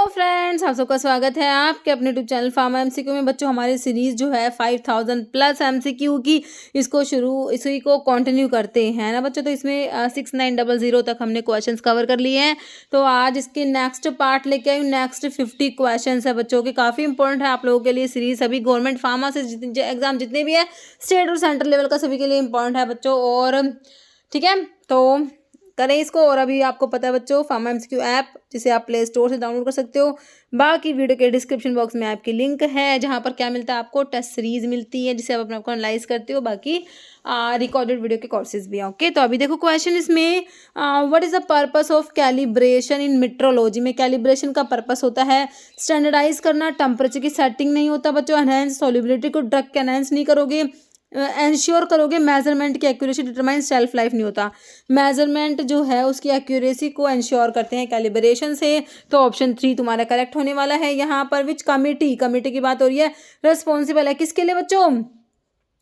Friends, आप सबका स्वागत है आपके अपने यूट्यूब चैनल फार्मा एमसीक्यू में। बच्चों, हमारी सीरीज जो है 5000 प्लस एमसीक्यू की, इसी को कंटिन्यू करते हैं ना बच्चों। तो इसमें 6900 तक हमने क्वेश्चंस कवर कर लिए हैं। तो आज इसके नेक्स्ट पार्ट लेके आई हूँ। नेक्स्ट 50 क्वेश्चंस है बच्चों के, काफ़ी इंपॉर्टेंट है आप लोगों के लिए सीरीज। सभी गवर्नमेंट फार्मा से एग्जाम जितने भी है, स्टेट और सेंट्रल लेवल का, सभी के लिए इंपॉर्टेंट है बच्चों। और ठीक है, तो करें इसको। और अभी आपको पता है बच्चों, फार्मा एमसीक्यू ऐप जिसे आप प्ले स्टोर से डाउनलोड कर सकते हो। बाकी वीडियो के डिस्क्रिप्शन बॉक्स में आपकी लिंक है, जहां पर क्या मिलता है आपको, टेस्ट सीरीज मिलती है जिसे आप अपने आप को एनालाइज करते हो। बाकी रिकॉर्डेड वीडियो के कोर्सेज भी हैं। ओके, तो अभी देखो क्वेश्चन इसमें, what is the purpose of calibration in metrology में। कैलिब्रेशन का पर्पस होता है स्टैंडर्डाइज करना, टेम्परेचर की सेटिंग नहीं होता बच्चों, एनहेंस सॉल्युबिलिटी को ड्रग के एनहेंस नहीं करोगे, इंश्योर करोगे मेजरमेंट की एक्यूरेसी, डिटरमाइन शेल्फ लाइफ नहीं होता। मेजरमेंट जो है उसकी एक्यूरेसी को इंश्योर करते हैं कैलिब्रेशन से। तो ऑप्शन 3 तुम्हारा करेक्ट होने वाला है यहाँ पर। विच कमिटी की बात हो रही है, रिस्पॉन्सिबल है किसके लिए बच्चों,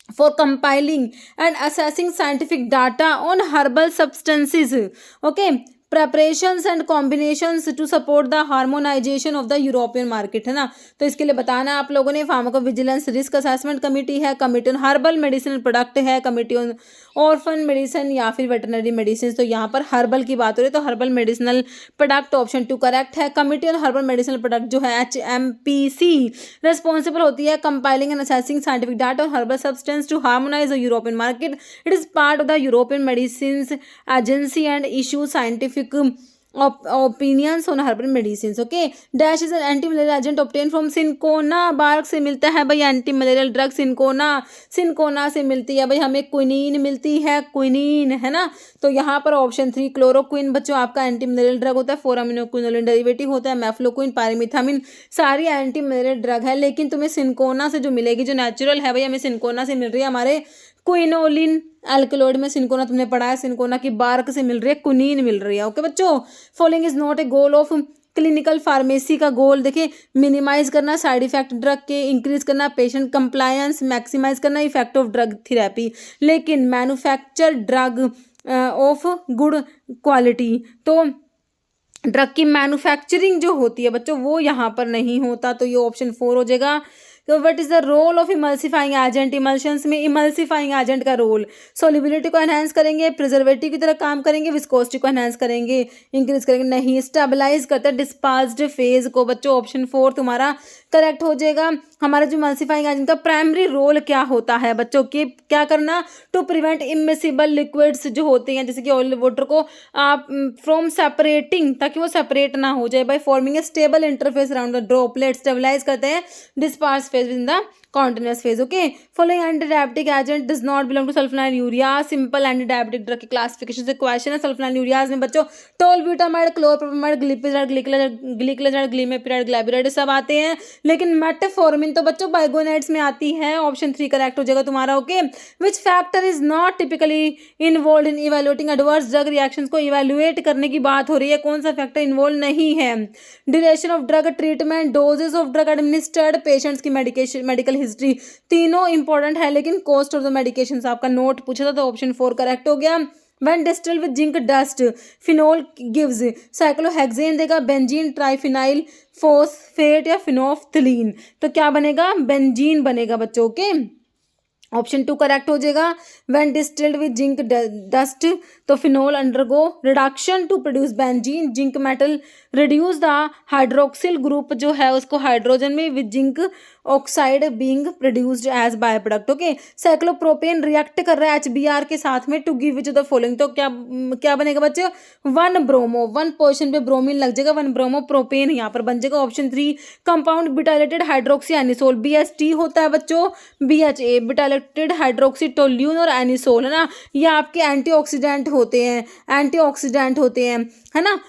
for compiling and assessing scientific data on herbal substances. Okay, preparations and combinations to support the harmonization of the European market, है ना। तो इसके लिए बताना है आप लोगों ने, फार्माकोविजिलेंस रिस्क असेसमेंट कमेटी है, committee on herbal medicinal product है, कमेटी ऑन ऑर्फन मेडिसिन या फिर वेटरनरी मेडिसिन। तो यहाँ पर हर्बल की बात हो रही है, तो herbal medicinal product option 2 correct है। Committee on herbal medicinal product जो है HMPC रिस्पॉन्सिबल होती है compiling and assessing scientific data on herbal substance to harmonise the European market. It is part of the European medicine agency and issue scientific opinions on herbal medicines. Okay, dash is an anti-malarial agent obtained from cinchona bark से मिलता है भाई anti malarial drug. Cinchona से मिलती है भाई हमें, quinine मिलती है, क्विनीन, है ना। तो यहाँ पर ऑप्शन 3 क्लोरोक्विन बच्चों आपका एंटी मलेरियल ड्रग होता है। 4-अमीनो-क्विनोलिन डेरिवेटिव होता है, मेफ्लोक्विन, पायरिमिथामिन, सारी एंटी मलेरियल ड्रग है। लेकिन तुम्हें सिनकोना से जो मिलेगी, जो नेचुरल है भाई, हमें सिनकोना से मिल रही है हमारे क्विनोलिन एल्कलॉइड में। सिनकोना तुमने पढ़ा है, सिनकोना की बार्क से मिल रही है, क्विनीन मिल रही है। ओके बच्चों, following is not A goal of clinical pharmacy का गोल देखिए, मिनिमाइज करना साइड इफेक्ट ड्रग के, इंक्रीज करना पेशेंट कंप्लायंस, मैक्सिमाइज करना इफेक्ट ऑफ ड्रग थेरेपी, लेकिन manufacture drug of good quality. तो ड्रग की मैन्युफैक्चरिंग जो होती है बच्चों, वो यहाँ पर नहीं होता। तो ये ऑप्शन 4 हो जाएगा। तो what is the role of emulsifying agent. Emulsions में इमल्सिफाइंग एजेंट का रोल, सॉल्युबिलिटी को एनहांस करेंगे, प्रिजर्वेटिव की तरह काम करेंगे, विस्कोसिटी को एनहांस करेंगे, इंक्रीज करेंगे, नहीं, स्टेबलाइज करते हैं डिस्पर्स्ड फेज को बच्चों। ऑप्शन 4 तुम्हारा करेक्ट हो जाएगा। हमारा जो इमल्सिफाइंग एजेंट का प्राइमरी रोल क्या होता है बच्चों, की क्या करना, टू प्रिवेंट इमिसिबल लिक्विड्स जो होते हैं, जैसे कि ऑयल वाटर को आप फ्रॉम सेपरेटिंग, ताकि वो सेपरेट ना हो जाए, by forming a stable interface around the droplet. Stabilize करते हैं disperse phase in the continuous phase. Okay, following antidiabetic agent does not belong to sulfonylurea। Simple antidiabetic drug के क्लासिफिकेशन से question है। सल्फोनाइलूरियाज में बच्चों टोलब्यूटामाइड, क्लोरप्रोपामाइड, ग्लिपिजाइड, ग्लिक्लाजाइड, ग्लीमेपिराइड, ग्लैबिराइड सब आते हैं। लेकिन मेटफॉर्मिन तो बच्चों बाइगोनाइड्स में आती है। ऑप्शन 3 करेक्ट हो जाएगा तुम्हारा। Okay, which factor is not typically involve in evaluating adverse drug reactions. को इवेल्युएट करने की बात हो रही है, कौन सा फैक्टर इन्वॉल्व नहीं है। Duration of drug treatment, doses of drug administered, patients की मेडिकल हिस्ट्री, तीनों इंपॉर्टेंट है। लेकिन कॉस्ट ऑफ द मेडिकेशन आपका नोट पूछा था, तो ऑप्शन 4 करेक्ट हो गया। When distilled with zinc dust, phenol gives cyclohexane देगा, बेंजीन, ट्राइफिनाइल फॉस्फेट या फिनोफ्थलीन। तो क्या बनेगा, बेंजीन बनेगा बच्चों के। ऑप्शन 2 करेक्ट हो जाएगा। When distilled with zinc dust, तो phenol undergo reduction to produce benzene. Zinc metal reduce the hydroxyl group जो है उसको हाइड्रोजन में, with zinc oxide being produced as by product. Okay, cyclopropane react कर रहा है HBr के साथ में, to give which of the following. तो क्या बनेगा बच्चे, 1 ब्रोमो, 1 पोजिशन पे ब्रोमीन लग जाएगा, 1 ब्रोमो प्रोपेन यहाँ पर बन जाएगा। Option 3 compound butylated hydroxy anisole, BHT होता है बच्चों, BHA बिटाइलेटेड हाइड्रोक्सी टोल्यून और एनिसोल, है ना। ये आपके एंटीऑक्सीडेंट होते हैं, है ना।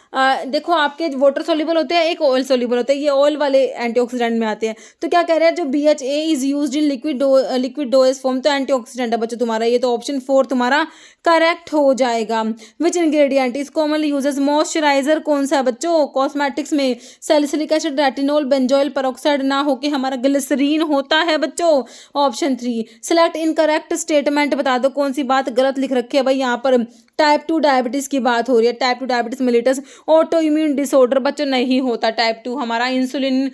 देखो आपके वाटर सोल्यूबल होते हैं, एक ऑयल सोल्यूबल होता है, ये ऑयल वाले एंटीऑक्सीडेंट में आते हैं। तो क्या कह रहे हैं, जो BHA is used in liquid dose form, तो एंटीऑक्सीडेंट है बच्चों तुम्हारा ये। तो ऑप्शन 4 तुम्हारा करेक्ट हो जाएगा। Which ingredient is commonly uses moisturiser, कौन सा है बच्चों, कॉस्मेटिक्स में salicylic acid, retinol, benzoyl peroxide ना होके हमारा ग्लिसरीन होता है बच्चों। ऑप्शन 3 सिलेक्ट इनकरेक्ट स्टेटमेंट, बता दो कौन सी बात गलत लिख रखी है भाई यहाँ पर। टाइप 2 डायबिटीज़ की बात हो रही है, type 2 diabetes mellitus auto immune disorder बच्चों नहीं होता। टाइप 2 हमारा इंसुलिन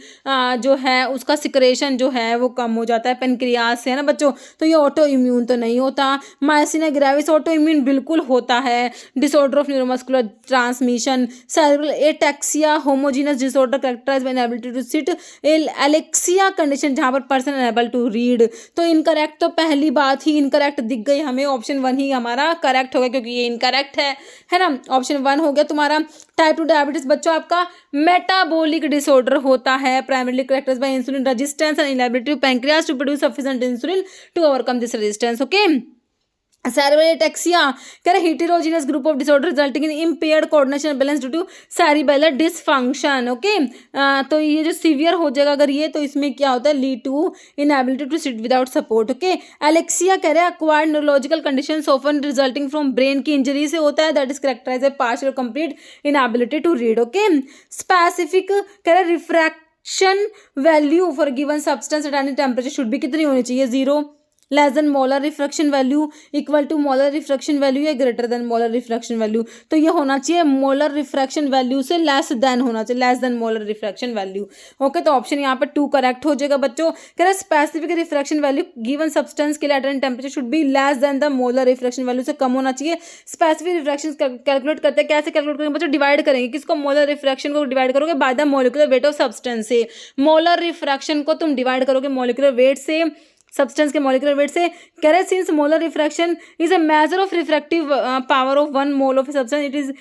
जो है उसका सिक्रेशन जो है वो कम हो जाता है पेनक्रियाज से, है ना बच्चों, तो ये ऑटो इम्यून तो नहीं होता। मायसीनिया ग्रेविस ऑटो इम्यून बिल्कुल होता है। Disorder of neuromuscular transmission, cerebral ataxia, homogeneous disorder characterized by inability to sit, alexia condition जहाँ पर पर्सन अनएबल टू रीड। तो इनकरेक्ट तो पहली बात ही इनकरेक्ट दिख गई हमें, ऑप्शन 1 ही हमारा करेक्ट होगा क्योंकि ये इनकरेक्ट है ना। ऑप्शन 1 हो गया तुम्हारा। टाइप 2 डायबिटीज बच्चों आपका मेटाबॉलिक डिसऑर्डर होता है, primarily characterized by insulin resistance and inability of pancreas to produce sufficient insulin to overcome this resistance. Okay. Cerebral ataxia कह रहे heterogeneous group of disorder resulting in impaired coordination and balance due to cerebellar dysfunction। Okay, तो ये जो severe हो जाएगा अगर ये, तो इसमें क्या होता है, lead to inability to sit without support. Okay, alexia कह रहे हैं acquired neurological conditions often resulting from brain की इंजरी से होता है, that is characterized by partial complete inability to read. Okay, specific कह रहे refraction value for given substance at any temperature should भी कितनी होनी चाहिए, 0, less than molar refraction value, equal to molar refraction value या greater than molar refraction value. तो ये होना चाहिए मोलर रिफ्रैक्शन वैल्यू से लेस देन होना चाहिए, less than molar refraction value. Okay, तो ऑप्शन यहाँ पर 2 करेक्ट हो जाएगा बच्चों। कह रहे specific refraction value given substance के लिए eight any temperature should be less than the molar refraction value, से कम होना चाहिए। स्पेसिफिक रिफ्रैक्शन कैलकुलेट करते हैं, कैसे कैलकुलेट करेंगे बच्चों, डिवाइड करेंगे किसको, मोलर रिफ्रैक्शन को डिवाइड करोगे by the molecular weight of substance से। मोलर रिफ्रैक्शन को तुम डिवाइड करोगे मोलिकुलर वेट से, सब्सटेंस के मॉलिक्यूलर वेट से। कह रहे since molar refraction is a measure of refractive power of 1 mole of substance, it is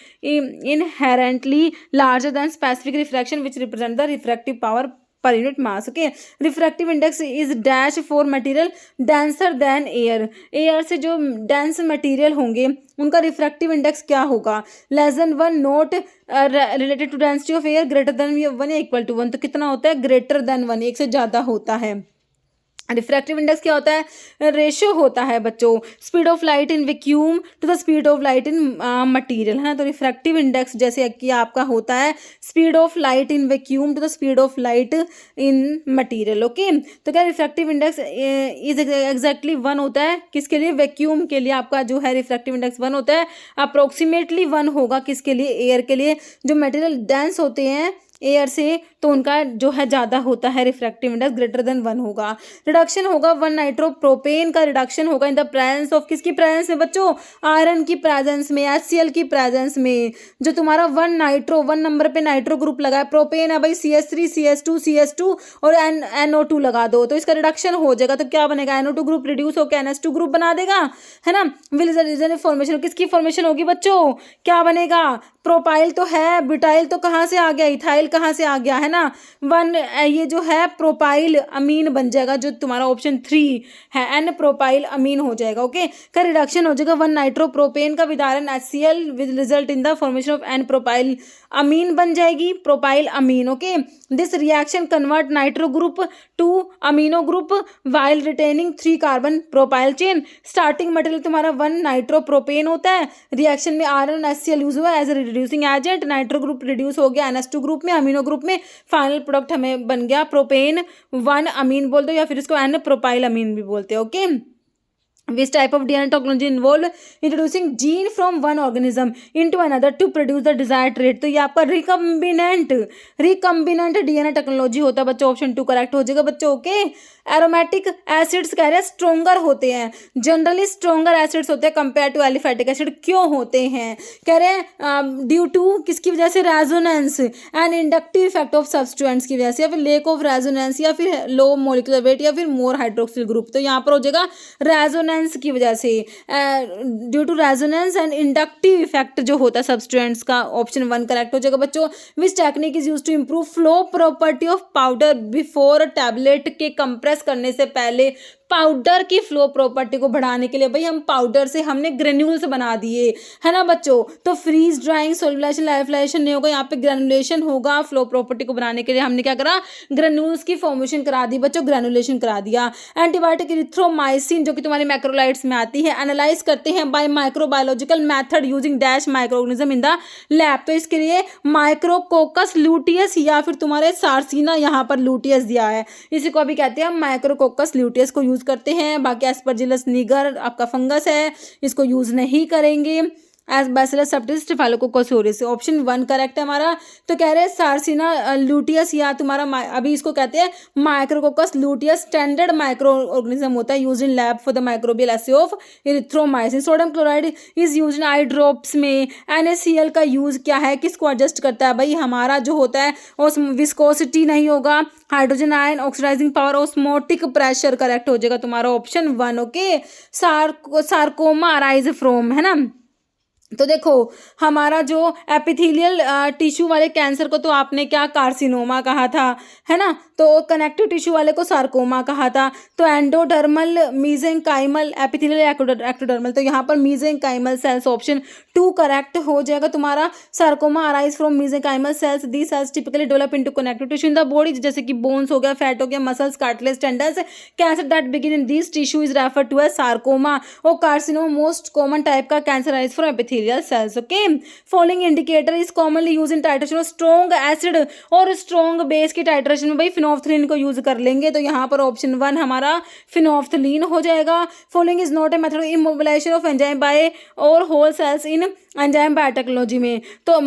inherently larger than specific refraction which represent the refractive power per unit mass. Okay, refractive index is dash for material denser then air. Air से जो dense material होंगे उनका refractive index क्या होगा, less than 1, not related to density of air, greater than 1 या equal to 1। तो कितना होता है, ग्रेटर देन 1, एक से ज़्यादा होता है। रिफ्रैक्टिव इंडेक्स क्या होता है, रेशियो होता है बच्चों speed of light in vacuum to the speed of light in material, है ना। तो रिफ्रैक्टिव इंडेक्स जैसे कि आपका होता है speed of light in vacuum to the speed of light in material. Okay, तो क्या रिफ्रैक्टिव इंडेक्स इज एग्जैक्टली 1 होता है, किसके लिए, वैक्यूम के लिए आपका जो है रिफ्रैक्टिव इंडेक्स 1 होता है। अप्रोक्सीमेटली 1 होगा किसके लिए, एयर के लिए। जो मटेरियल डेंस होते हैं एयर से तो उनका जो है ज़्यादा होता है, रिफ्रैक्टिव इंडेक्स ग्रेटर देन 1 होगा। रिडक्शन होगा 1 नाइट्रोप्रोपेन का रिडक्शन होगा इन द प्रेजेंस ऑफ, किसकी प्रेजेंस में बच्चों, आयरन की प्रेजेंस में, HCl की प्रेजेंस में। जो तुम्हारा 1 नंबर पे नाइट्रो ग्रुप लगा है, प्रोपेन है भाई CH3 CH2 CH2 और NO2 लगा दो, तो इसका रिडक्शन हो जाएगा। तो क्या बनेगा, NO2 ग्रुप रिड्यूस होकर NH2 ग्रुप बना देगा, है ना। विल फॉर्मेशन, किसकी फॉर्मेशन होगी बच्चों, क्या बनेगा, प्रोपाइल तो है, ब्यूटाइल तो कहाँ से आ गया, इथाइल कहाँ से आ गया, है ना। 1 ये जो है प्रोपाइल अमीन बन जाएगा, जो तुम्हारा ऑप्शन 3 है, N प्रोपाइल अमीन हो जाएगा। ओके, का रिडक्शन हो जाएगा 1 नाइट्रोप्रोपेन का विदारण HCl with result in the formation of N propyl amine बन जाएगी, propyl amine. Okay, this reaction convert nitro group to amino group while retaining 3 carbon propyl chain. Starting material तुम्हारा 1 nitropropane होता है, reaction में iron HCl use हुआ as a reducing agent, nitro group reduce हो गया NH2 group में, amino group में, final product हमें बन गया प्रोपेन 1 अमीन बोलते हो या फिर इसको N प्रोपाइल अमीन भी बोलते हैं। Okay, Which type of DNA technology involve introducing gene from one organism into another to produce the desired trait। तो ये आपका रिकम्बिनेंट DNA टेक्नोलॉजी होता है बच्चों, ऑप्शन 2 करेक्ट हो जाएगा बच्चों। ओके, एरोमेटिक एसिड्स कह रहे हैं स्ट्रोंगर होते हैं, जनरली स्ट्रोंगर एसिड्स होते हैं कंपेयर टू एलिफेटिक एसिड, क्यों होते हैं, कह रहे हैं ड्यू टू किसकी वजह से, resonance and inductive effect of substance की वजह से, या फिर लेक ऑफ रेजोनेंस, या फिर लो मोलिकुलर वेट, या फिर मोर हाइड्रोक्सिल ग्रुप। तो यहाँ पर हो जाएगा रेजोनेंस की वजह से, due to resonance and inductive effect जो होता है सब्सटेंस का, ऑप्शन 1 करेक्ट हो जाएगा बच्चों। Which technique is use to improve flow property of powder before tablet के कंप्रेस करने से पहले, पाउडर की फ्लो प्रॉपर्टी को बढ़ाने के लिए, भाई हम पाउडर से हमने ग्रेन्यूल्स बना दिए, है ना बच्चों। तो फ्रीज ड्राइंग, सोल्यूलाइजेशन, लाइफलाइजेशन नहीं होगा, यहाँ पे ग्रेनुलेशन होगा। फ्लो प्रॉपर्टी को बढ़ाने के लिए हमने क्या करा, ग्रेन्यूल्स की फॉर्मेशन करा दी बच्चों, ग्रेनुलेशन करा दिया। एंटीबायोटिक इरिथ्रोमाइसिन जो कि तुम्हारी मैक्रोलाइट्स में आती है, एनालाइज करते हैं by microbiological method using dash microorganism in the lab. तो इसके लिए माइक्रोकोकस ल्यूटियस या फिर तुम्हारे सार्सिना, यहाँ पर ल्यूटियस दिया है, इसी को अभी कहते हैं माइक्रोकोकस ल्यूटियस को यूज करते हैं। बाकी एस्परजिलस निगर आपका फंगस है, इसको यूज नहीं करेंगे। As Bacillus subtilis Staphylococcus aureus. Option 1 correct है हमारा। तो कह रहे हैं सार्सिना लूटियस या तुम्हारा अभी इसको कहते हैं माइक्रोकोकस लूटियस, स्टैंडर्ड माइक्रो ऑर्गेनिज्म होता है use in lab for the microbial essay of erythromycin. Sodium chloride is use in eye drops में। NaCl का यूज क्या है, किसको एडजस्ट करता है भाई, हमारा जो होता है उस विस्कोसिटी नहीं होगा, hydrogen ion, oxidizing power, osmotic pressure. Correct हो जाएगा तुम्हारा option 1। Okay, sarcoma arise from, है ना। तो देखो हमारा जो एपिथेलियल टिश्यू वाले कैंसर को तो आपने क्या कार्सिनोमा कहा था, है ना। तो कनेक्टिव टिश्यू वाले को सार्कोमा कहा था। तो एंडोडर्मल, मीजेंकाइमल, एपिथेलियल, एक्टोडर्मल। तो यहाँ पर मीजेंकाइमल सेल्स ऑप्शन 2 करेक्ट हो जाएगा तुम्हारा। Sarcoma arise from mesenchymal cells. The cells typically develop into connective tissue in the body, जैसे कि बोन्स हो गया, फैट हो गया, muscles, cartilage, tendons. Cancer that begin in this tissue is refer to as sarcoma. और carcinoma most common type का cancer arise from epithelial cells. Okay, following indicator is commonly use in titration of strong acid और strong base की titration में भाई phenolphthalein को use कर लेंगे। तो यहाँ पर ऑप्शन 1 हमारा फिनोफ्थलीन हो जाएगा। Following is not a method of immobilization of enzyme by और whole cells in enzyme biotechnology में। तो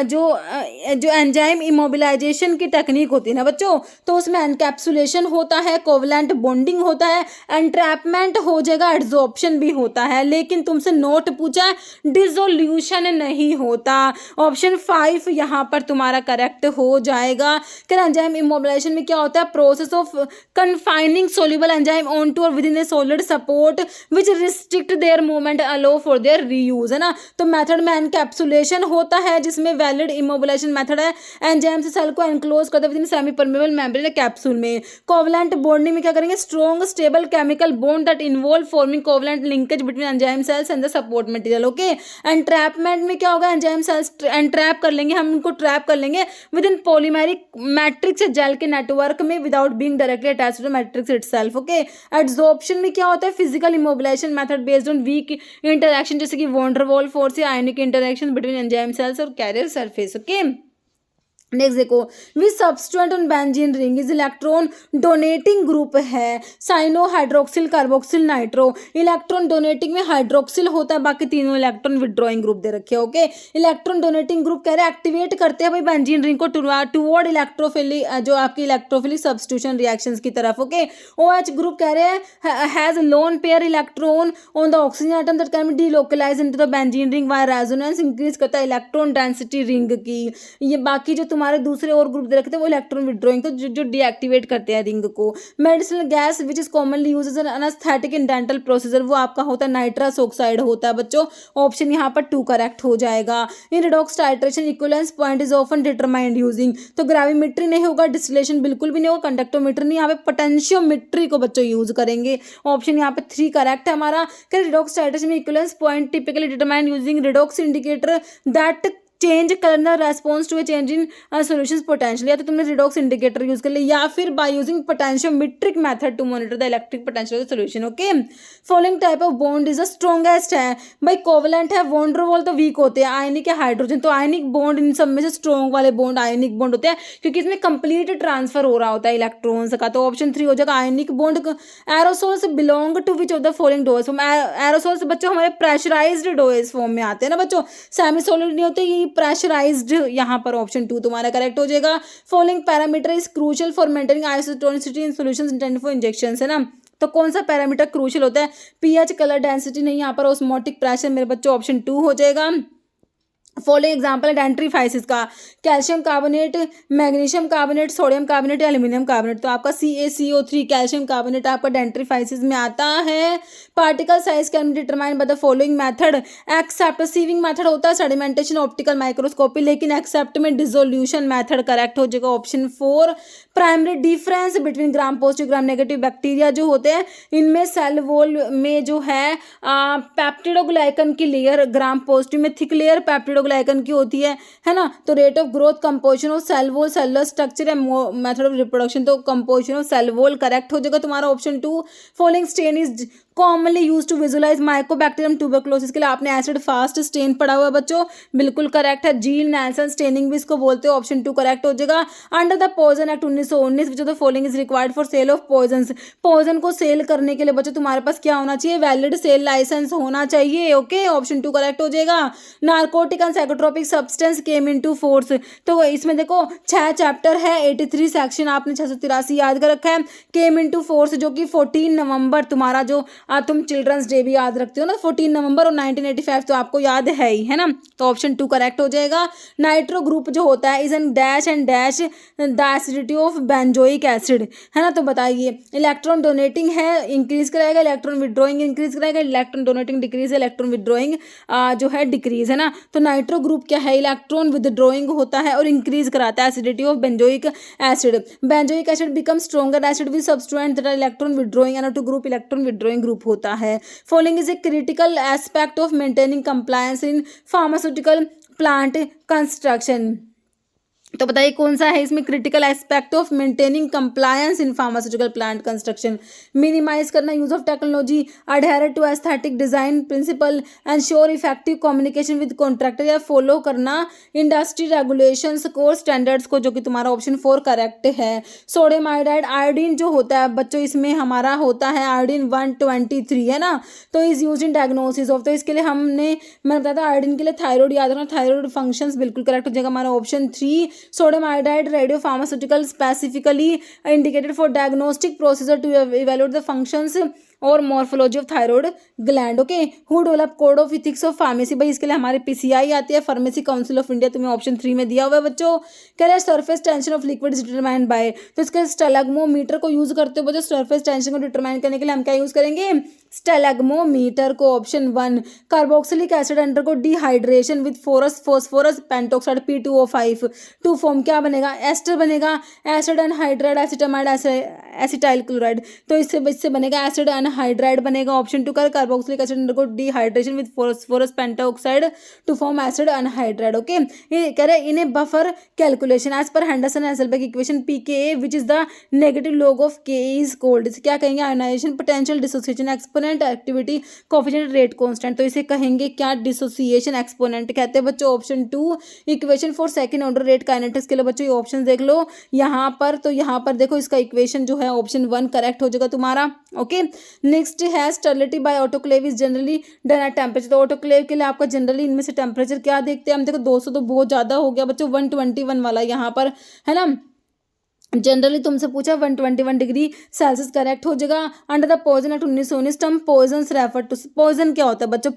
जो एंजाइम इमोबिलाइजेशन की टेक्निक होती है ना बच्चों, तो उसमें एनकैप्सुलेशन होता है, कोवलेंट बॉन्डिंग होता है, एंट्रैपमेंट हो जाएगा, एड्सॉर्प्शन भी होता है। लेकिन तुमसे नोट पूछा है, डिसोल्यूशन नहीं होता। ऑप्शन 5 यहाँ पर तुम्हारा करेक्ट हो जाएगा। कि एंजाइम इमोबिलाइजेशन में क्या होता है, process of confining soluble enzyme onto और within a solid support which restrict their movement allow for their reuse, है ना। तो मेथड में एनकैप्सुलेशन होता है, जिसमें वैलिड इमोबिलाइजेशन मेथड है, एंजाइम से सेल को एनक्लोज करते within semi permeable membrane capsule में। कोवलेंट बॉन्डिंग में क्या करेंगे, strong stable chemical bond that involve forming covalent linkage between enzyme cells and the support material. Okay, entrapment में क्या होगा, एंजाइम सेल्स एंट्रैप कर लेंगे, हम उनको ट्रैप कर लेंगे within polymeric matrix gel के नेटवर्क में without being directly attached to matrix itself. Okay, adsorption में क्या होता है, physical immobilisation method based on weak interaction, जैसे कि वॉन डर वाल फोर्स या ionic interaction between enzyme cells और कैरियर सरफेस। ओके, नेक्स्ट देखो, which substituent on benzene ring is electron donating group है, cyano, hydroxyl, carboxyl, nitro. Electron donating में hydroxyl होता है, बाकी तीनों इलेक्ट्रॉन विड्रॉइंग ग्रुप दे रखे हैं। ओके, इलेक्ट्रॉन डोनेटिंग ग्रुप कह रहे हैं एक्टिवेट करते हैं भाई बेंजीन रिंग को टुवर्ड इलेक्ट्रोफिलिक, जो आपकी इलेक्ट्रोफिलिक सब्स्टिट्यूशन रिएक्शंस की तरफ। ओके, OH ग्रुप कह रहे हैं has lone pair electron on the oxygen atom that can be delocalize into the benzene ring, via resonance increase करता है इलेक्ट्रॉन डेंसिटी रिंग की। ये बाकी जो हमारे दूसरे और ग्रुप दे रखते हैं वो इलेक्ट्रॉन विड्रॉइंग, तो जो डीएक्टिवेट करते हैं रिंग को। Medicinal gas which is commonly use as an anaesthetic in dental procedure, वो आपका होता है नाइट्रस ऑक्साइड होता है बच्चों। ऑप्शन यहाँ पर 2 करेक्ट हो जाएगा। In redox titration equivalence point is often determined using, तो ग्रेविमेट्री नहीं होगा, डिस्टिलेशन बिल्कुल भी नहीं होगा, कंडक्टोमीटर नहीं, यहाँ पे पोटेंशियोमेट्री को बच्चों यूज करेंगे। ऑप्शन यहाँ पे 3 करेक्ट है हमारा। रिडॉक्स टाइट्रेशन में equivalence point typically determined using redox indicator that change करना response to a change in solution's potential, या तो तुमने रिडॉक्स इंडिकेटर यूज कर लिया या फिर by using potentiometric method to monitor the electric potential of the solution. Okay, following type of bond is the strongest है भाई, कोवलेंट है, वॉन डर वाल तो वीक होते हैं, आयनिक है, हाइड्रोजन। तो आयनिक बॉन्ड इन सब में से स्ट्रॉन्ग वाले बॉन्ड आयनिक बॉन्ड होते हैं, क्योंकि इसमें कंप्लीट ट्रांसफर हो रहा होता है इलेक्ट्रॉन्स का। तो ऑप्शन 3 हो जाएगा ionic bond. Aerosols belong to which of the following dose form, aerosols बच्चों हमारे प्रेशराइज्ड डोज फॉर्म में आते हैं ना बच्चों, सेमी सॉलिड नहीं होते, ये प्रेशराइज्ड। यहाँ पर ऑप्शन 2 तुम्हारा करेक्ट हो जाएगा। Following parameter is crucial for maintaining isotonicity in solutions intended for injections, है ना। तो कौन सा पैरामीटर क्रूशियल होता है, पीएच, कलर डेंसिटी नहीं, यहाँ पर ऑस्मोटिक प्रेशर मेरे बच्चों ऑप्शन 2 हो जाएगा। फॉलोइंग एग्जाम्पल है डेंट्रीफाइसिस का, calcium carbonate, magnesium carbonate, sodium carbonate या एल्यूमिनियम कार्बोनेट। तो आपका CaCO3 कैल्शियम कार्बोनेट आपका डेंट्रीफाइसिस में आता है। Particle size can be determined by the following method, except sieving method होता है, सेडिमेंटेशन, ऑप्टिकल माइक्रोस्कोपी, लेकिन एक्सेप्ट में डिसोल्यूशन मेथड करेक्ट हो जाएगा option 4। Primary difference between gram positive gram negative bacteria जो होते हैं, इनमें सेल वॉल में जो है पेप्टिडोग्लाइकन की लेयर ग्राम पॉजिटिव में थिक लेयर पेप्टिडोग्लाइकन की होती है ना। तो rate of growth, composition of cell wall, cellular structure या मेथड ऑफ रिप्रोडक्शन, तो composition of cell wall correct हो जाएगा तुम्हारा option 2। Following stain is commonly use to visualize Mycobacterium tuberculosis के लिए आपने एसिड फास्ट स्टेन पढ़ा हुआ है बच्चों, बिल्कुल करेक्ट है। जील नेल्सन स्टेनिंग भी इसको बोलते हैं, ऑप्शन 2 करेक्ट हो जाएगा। Under the poison act 1919 which of the following is required for sale of poison, poison को सेल करने के लिए बच्चों तुम्हारे पास क्या होना चाहिए, वैलिड सेल लाइसेंस होना चाहिए। ओके, ऑप्शन 2 करेक्ट हो जाएगा। Narcotic and psychotropic substance came into force, तो इसमें देखो 6 चैप्टर है, 83 सेक्शन, आपने 683 याद कर रखा है। केम इनटू फोर्स जो कि 14 नवंबर तुम्हारा जो तुम चिल्ड्रंस डे भी याद रखते हो ना, 14 नवंबर और 1985 तो आपको याद है ही, है ना, तो ऑप्शन 2 करेक्ट हो जाएगा। नाइट्रो ग्रुप जो होता है is an dash and dash the acidity of benzoic acid, है ना, तो बताइए इलेक्ट्रॉन डोनेटिंग है इंक्रीज कराएगा, इलेक्ट्रॉन विड्रॉइंग इंक्रीज कराएगा, इलेक्ट्रॉन डोनेटिंग डिक्रीज है, इलेक्ट्रॉन विड्रॉइंग जो है डिक्रीज, है ना, तो नाइट्रो ग्रुप क्या है, इलेक्ट्रॉन विदड्रॉइंग होता है और इंक्रीज कराता है acidity of benzoic acid. Benzoic acid become stronger acid with substance that are electron withdrawing, NO2 group electron withdrawing group होता है। Following is a critical aspect of maintaining compliance in pharmaceutical plant construction, तो बताइए कौन सा है इसमें critical aspect of maintaining compliance in pharmaceutical plant construction. Minimise करना use of technology, adhere to aesthetic design principle, ensure effective communication with contractor, या follow करना industry regulations core standards को, जो कि तुम्हारा ऑप्शन 4 करेक्ट है। सोडियम आयोडाइड, आयोडीन जो होता है बच्चों इसमें हमारा होता है आयोडीन 123, है ना, तो is use in diagnosis of, तो इसके लिए मैंने बताया था आयोडीन के लिए थायराइड याद रखना, थायराइड फंक्शंस बिल्कुल करेक्ट हो जाएगा हमारा option 3। Sodium iodide radio pharmaceutical specifically indicated for diagnostic procedure to evaluate the functions और morphology of thyroid gland. Okay, who develop code of ethics of pharmacy, भाई इसके लिए हमारे PCI आती है, फार्मेसी काउंसिल ऑफ इंडिया, तुम्हें option 3 में दिया हुआ है बच्चों। कह रहे हैं surface tension of liquid determined by, तो इसके स्टेलेग्मोमीटर को यूज करते हो बच्चों, सरफेस टेंशन को डिटरमाइन करने के लिए हम क्या यूज करेंगे, स्टेलेग्मोमीटर को, option 1। Carboxylic acid undergo dehydration with phosphorus pentoxide P2O5 to form क्या बनेगा, एस्टर बनेगा, acid anhydride acetamide acetyl chloride, तो इससे बनेगा एसिड एनहाइड्राइड बनेगा, ऑप्शन 2 कर। Carboxylic acid undergo dehydration with phosphorus pentoxide to form acid anhydride. Okay, ये कह रहे in a buffer calculation as per Henderson हेल्सबर्ग equation pKa which is the negative log of Ka is called, इसे क्या कहेंगे, ionization potential dissociation exponent activity coefficient rate constant, तो इसे कहेंगे क्या, डिसोसिएशन एक्सपोनेंट कहते हैं बच्चों, option 2। Equation for second order rate kinetics के लिए बच्चों ये ऑप्शन देख लो यहाँ पर, तो यहाँ पर देखो इसका इक्वेशन जो है ऑप्शन 1 करेक्ट हो जाएगा तुम्हारा। ओके, नेक्स्ट है sterility by autoclave is generally done at temperature, तो ऑटोक्लेव के लिए आपका जनरली इनमें से टेम्परेचर क्या देखते हैं हम, देखो 200 तो बहुत ज्यादा हो गया बच्चों, 121 वाला यहाँ पर, है ना, जनरली तुमसे पूछा 121 डिग्री सेल्सियस करेक्ट हो जाएगा। Under the poison act 1919 term poison refer to, poison क्या होता है बच्चों,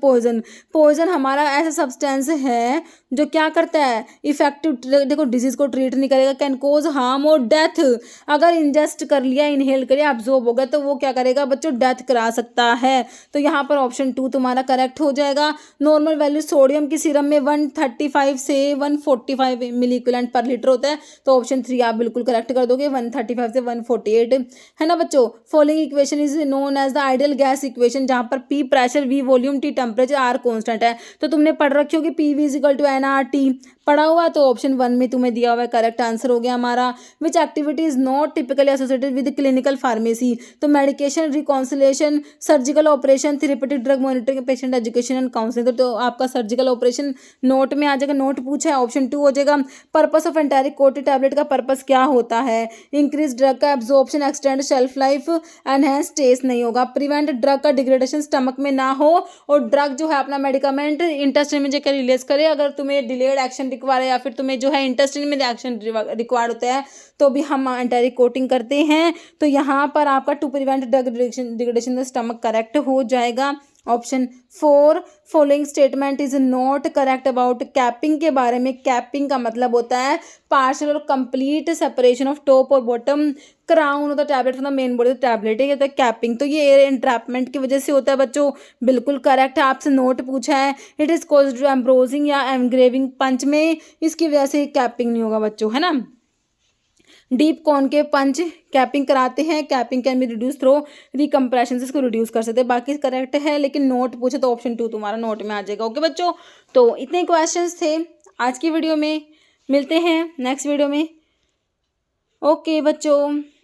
पॉइजन हमारा ऐसा सब्सटेंस है जो क्या करता है, इफेक्टिव, देखो डिजीज को ट्रीट नहीं करेगा, कैन कोज हार्म और डेथ, अगर इंजेस्ट कर लिया, इनहेल कर लिया, एब्जॉर्ब हो गया तो वो क्या करेगा बच्चों, डेथ करा सकता है, तो यहाँ पर ऑप्शन 2 तुम्हारा करेक्ट हो जाएगा। नॉर्मल वैल्यू सोडियम की सीरम में 135 से 145 मिली इक्विवेलेंट पर लीटर होता है, तो ऑप्शन 3 आप बिल्कुल करेक्ट कर दोगे, 135 से 148, है ना बच्चों। Following equation is known as the ideal gas equation, जहां पर P pressure, V volume, T temperature, R constant है, तो तुमने पढ़ रखी होगी PV = nRT पढ़ा हुआ, तो ऑप्शन 1 में तुम्हें दिया हुआ है, करेक्ट आंसर हो गया हमारा। Which activity is not typically associated with clinical pharmacy, तो medication, reconciliation, surgical operation, therapeutic drug monitoring, patient education and counselling, तो आपका सर्जिकल ऑपरेशन नोट में आ जाएगा, नोट पूछा है, ऑप्शन 2 हो जाएगा। पर्पस ऑफ एंटारिक कोटी टैबलेट का पर्पस क्या होता है, इंक्रीज ड्रग का absorption, extend shelf life, enhance taste नहीं होगा, प्रिवेंट ड्रग का डिग्रेडेशन स्टमक में ना हो, और ड्रग जो है अपना मेडिकामेंट इंटेस्टाइन में जाकर रिलीज करे, अगर तुम्हें डिलेड एक्शन रिक्वायर है या फिर तुम्हें जो है इंटेस्टाइन में एक्शन रिक्वायर्ड होता है तो भी हम एंटारिक कोटिंग करते हैं, तो यहाँ पर आपका to prevent drug degradation the stomach correct हो जाएगा, option 4। Following statement is not correct about capping के बारे में, कैपिंग का मतलब होता है पार्शियल और कंप्लीट सेपरेशन ऑफ टॉप और bottom crown of the tablet from the main body of the tablet, ये होता है कैपिंग, तो ये एयर एंट्रैपमेंट की वजह से होता है बच्चों, बिल्कुल करेक्ट है। आपसे नोट पूछा है इट इज कॉज्ड एम्ब्रोजिंग या एनग्रेविंग पंच में, इसकी वजह से कैपिंग नहीं होगा बच्चों, है ना। डीप कॉनकेव पंच कैपिंग कराते हैं, capping can be reduce through recompression से इसको रिड्यूस कर सकते हैं, बाकी करेक्ट है, लेकिन नोट पूछे तो ऑप्शन 2 तुम्हारा नोट में आ जाएगा। ओके बच्चों, तो इतने क्वेश्चंस थे आज की वीडियो में, मिलते हैं नेक्स्ट वीडियो में। ओके बच्चों।